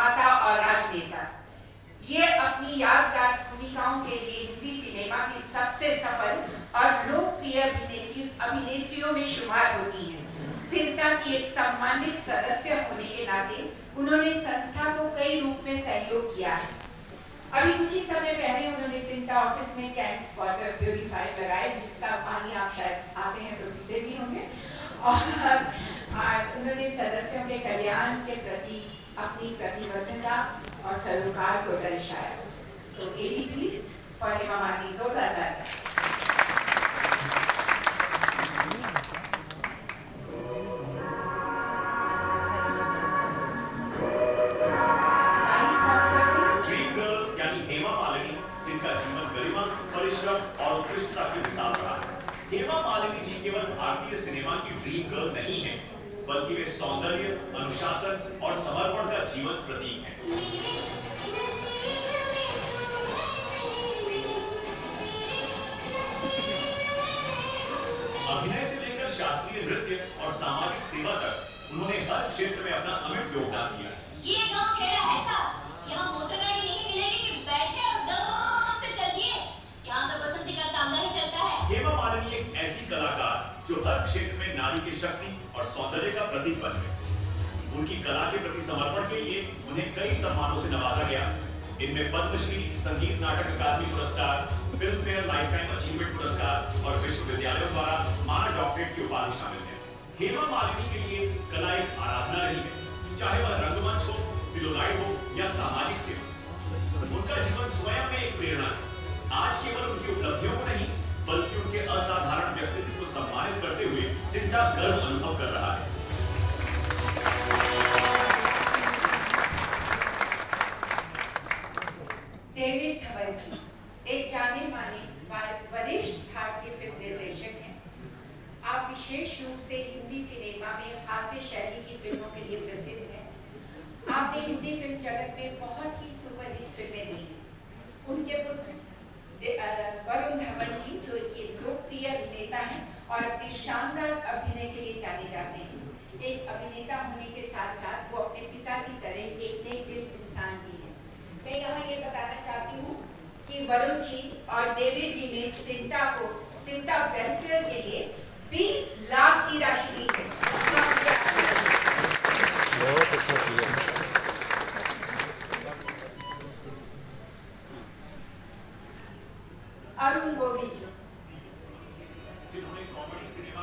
निर्माता और राजनेता। ये अपनी यादगार भूमिकाओं के लिए हिंदी सिनेमा की सबसे सफल और लोकप्रिय अभिनेत्रियों में शुमार होती हैं। सिंटा की एक सम्मानित सदस्य होने के नाते उन्होंने संस्था को कई रूप में सहयोग किया है। अभी कुछ ही समय पहले उन्होंने सिंटा ऑफिस में कैंट वाटर प्यूरिफायर लगाए, जिसका पानी आप शायद आते हैं तो पीते भी होंगे, और उन्होंने सदस्यों के कल्याण के प्रति अपनी प्रतिबद्धता और सरोकार को दर्शाया। सो एडी प्लीज फॉर हमारी जोरदार तालियां। ड्रीम गर्ल यानी हेमा मालिनी, जिनका जीवन गरिमा, परिश्रम और उत्कृष्टता के मिसाल रहा है। हेमा मालिनी जी केवल भारतीय सिनेमा की ड्रीम गर्ल नहीं है, बल्कि वे सौंदर्य, अनुशासन और समर्पण का जीवंत प्रतीक हैं। अभिनय से लेकर शास्त्रीय नृत्य और सामाजिक सेवा तक उन्होंने हर क्षेत्र में अपना अमिट योगदान दिया। ये गांव खेड़ा है साहब, यहाँ मोटरगाड़ी नहीं मिलेगी कि बैठे और दम से चलिए। यहाँ तो बसंती का तांगा ही चलता है। हेमा मालिनी एक ऐसी कलाकार जो हर क्षेत्र में नारी की शक्ति और सौंदर्य का प्रतीक बन गए। उनकी कला के प्रति समर्पण के लिए उन्हें कई सम्मानों से नवाजा गया। इनमें पद्मश्री, संगीत नाटक अकादमी पुरस्कार, फिल्म फेयर लाइफटाइम अचीवमेंट पुरस्कार और विश्वविद्यालयों द्वारा मानद डॉक्टरेट की उपाधि शामिल है। हेमा मालिनी के लिए कला एक आराधना रही है, चाहे वह रंगमंच हो, सिलोलाइट हो या सामाजिक सेवा। उनका जीवन स्वयं में एक प्रेरणा है। आज केवल उनकी उपलब्धियों को नहीं, बल्कि उनके असाधारण व्यक्तित्व को सम्मानित करते हुए सिंटा गर्व अनुभव कर रहा है। डेविड धवन जी एक जाने माने वरिष्ठ भारतीय फिल्म निर्देशक हैं। आप विशेष रूप से हिंदी सिनेमा में हास्य शैली की फिल्मों के लिए प्रसिद्ध हैं। आपने हिंदी फिल्म जगत में बहुत ही सुपरहिट फिल्में दी। उनके पुत्र वरुण धवन जी, जो एक लोकप्रिय अभिनेता हैं और अपने शानदार अभिनय के लिए जाने जाते हैं। एक अभिनेता होने के साथ साथ वो अपने पिता की तरह एक नेक-दिल इंसान भी है। मैं यहाँ ये बताना चाहती हूँ कि वरुण जी और डेविड जी ने सिंटा वेलफेयर के लिए 20 लाख की राशि दी है। बहुत अच्छा किया। अरुण गोविल जी, जिन्होंने कॉमेडी सिनेमा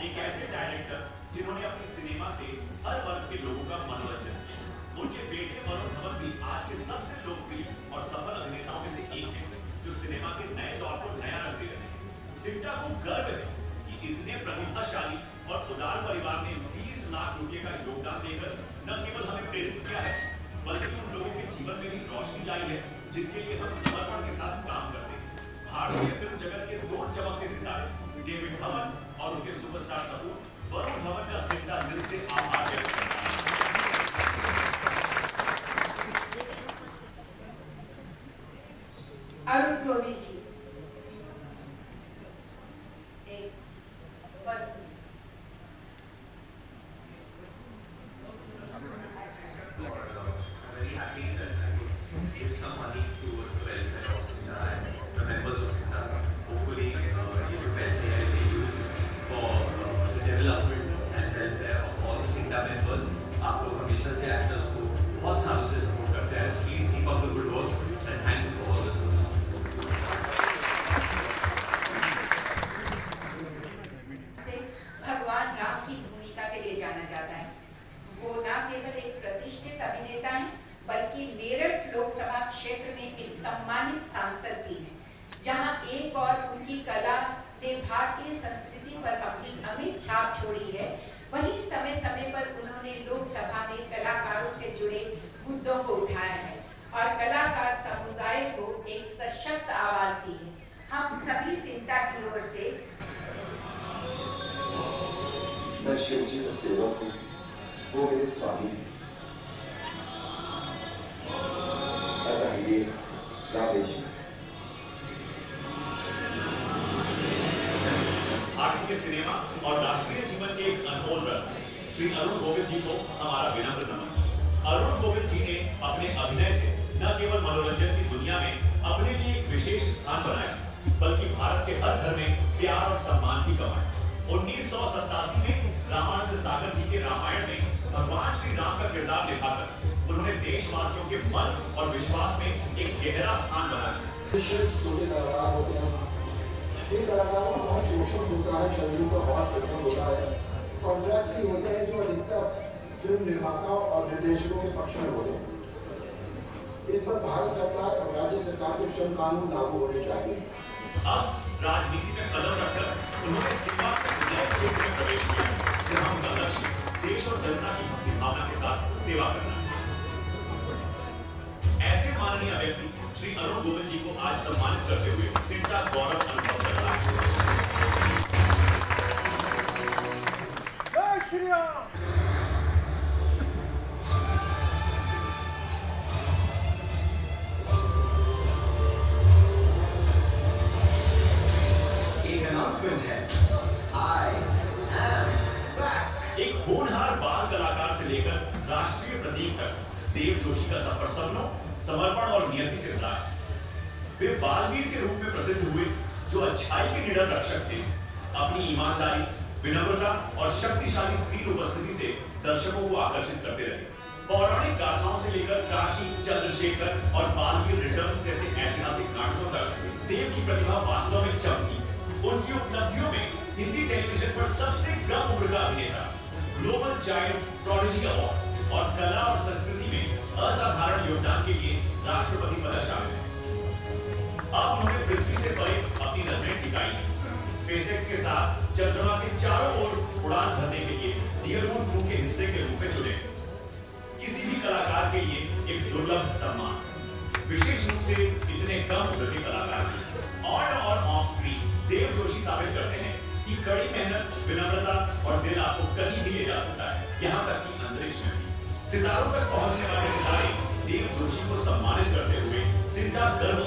एक ऐसे डायरेक्टर जिन्होंने अपनी सिनेमा से हर वर्ग के लोगों का मनोरंजन किया। उनके बेटे वरुण धवन भी आज के सबसे लोकप्रिय और सफल अभिनेताओं में से एक हैं, जो सिनेमा के नए दौर को नया रंग दे रहे हैं। सिंटा को गर्व है कि इतने प्रतिभाशाली और उदार परिवार ने 20 लाख रुपए का योगदान देकर न केवल हमें प्रेरित किया है, बल्कि उन लोगों के जीवन में भी रोशनी लाई है, जिनके लिए हम समर्पण के साथ काम करते हैं। भारतीय फिल्म जगत के दो चमकते सितारे डेविड धवन और उनके सुपरस्टार सपूत वरुण धवन का सिंटा दिल से आभार व्यक्त करता है। अरुण गोविल जी सम्मानित सांसद भी हैं, जहां एक और उनकी कला ने भारतीय संस्कृति पर अपनी अमिट छाप छोड़ी है, वहीं समय समय पर उन्होंने लोकसभा में कलाकारों से जुड़े मुद्दों को उठाया है और कलाकार समुदाय को एक सशक्त आवाज दी है। हम सभी सिंटा की ओर से मैं शिवजी का सेवक हूँ, वो मेरे स्वामी है। अतः ये रावेश भारतीय सिनेमा और राष्ट्रीय जीवन के एक अनमोल रत्न श्री अरुण गोविल जी को हमारा विनम्र नमन। अरुण गोविल जी ने अपने अभिनय से न केवल मनोरंजन की दुनिया में अपने लिए एक विशेष स्थान बनाया, बल्कि भारत के हर घर में प्यार और सम्मान भी कमाया। 1987 में रामानंद सागर जी के रामायण में भगवान श्री राम का किरदार निभाकर उन्होंने देशवासियों के मन और विश्वास में एक गहरा स्थान बनाया। छोटे कलाकार होते हैं, इन कलाकारों को बहुत शोषण होता है, शरीरों का बहुत प्रभाव होता है, कॉन्ट्रैक्ट ही होते हैं जो अधिकतर फिल्म निर्माताओं और निर्देशकों के पक्ष में होते हैं। इस पर भारत सरकार और राज्य सरकार के श्रम कानून लागू होने चाहिए। अब राजनीति में कदम रखकर उन्होंने सेवा के नए क्षेत्र में प्रवेश किया, जहां उनका लक्ष्य देश और जनता की भक्ति भावना के साथ सेवा करना है। ऐसे माननीय व्यक्ति श्री अरुण गोविल जी को आज सम्मानित करते हुए सिंटा गौरव अनुभव कर रहा है। जय श्री राम। एक होनहार बाल कलाकार से लेकर राष्ट्रीय प्रतीक तक देव जोशी का सफर सपनों, समर्पण और नियति से भरा है। वे बालवीर के रूप में प्रसिद्ध हुए, जो अच्छाई के निडर रक्षक थे। अपनी ईमानदारी, विनम्रता और शक्तिशाली स्क्रीन उपस्थिति से दर्शकों को आकर्षित करते रहे। पौराणिक गाथाओं से लेकर काशी, चंद्रशेखर और बालवीर रिटर्न्स जैसे ऐतिहासिक नाटकों तक देव की प्रतिभा वास्तव में चमकी। उनकी उपलब्धियों में हिंदी टेलीविजन पर सबसे कम उम्र का अभिनेता, ग्लोबल चाइल्ड प्रोडिजी अवार्ड और कला और संस्कृति में असाधारण योगदान के लिए राष्ट्रपति पदक शामिल है। अब उन्होंने पृथ्वी से परे अपनी नजरें टिकाई। स्पेसएक्स के साथ चंद्रमा के चारों ओर उड़ान भरने के लिए डियर मून क्रू के हिस्से के रूप में चुने। किसी भी कलाकार के लिए एक दुर्लभ सम्मान, विशेष रूप से इतने कम उम्र के कलाकार की। ऑन और ऑफ स्क्रीन देव जोशी साबित करते हैं कि कड़ी मेहनत, विनम्रता और दिल आपको कहीं भी ले जा सकता है, यहाँ तक कि अंतरिक्ष में भी। सितारों तक पहुंचने वाले सितारे देव जोशी को सम्मानित करते हुए सिंटा गर्व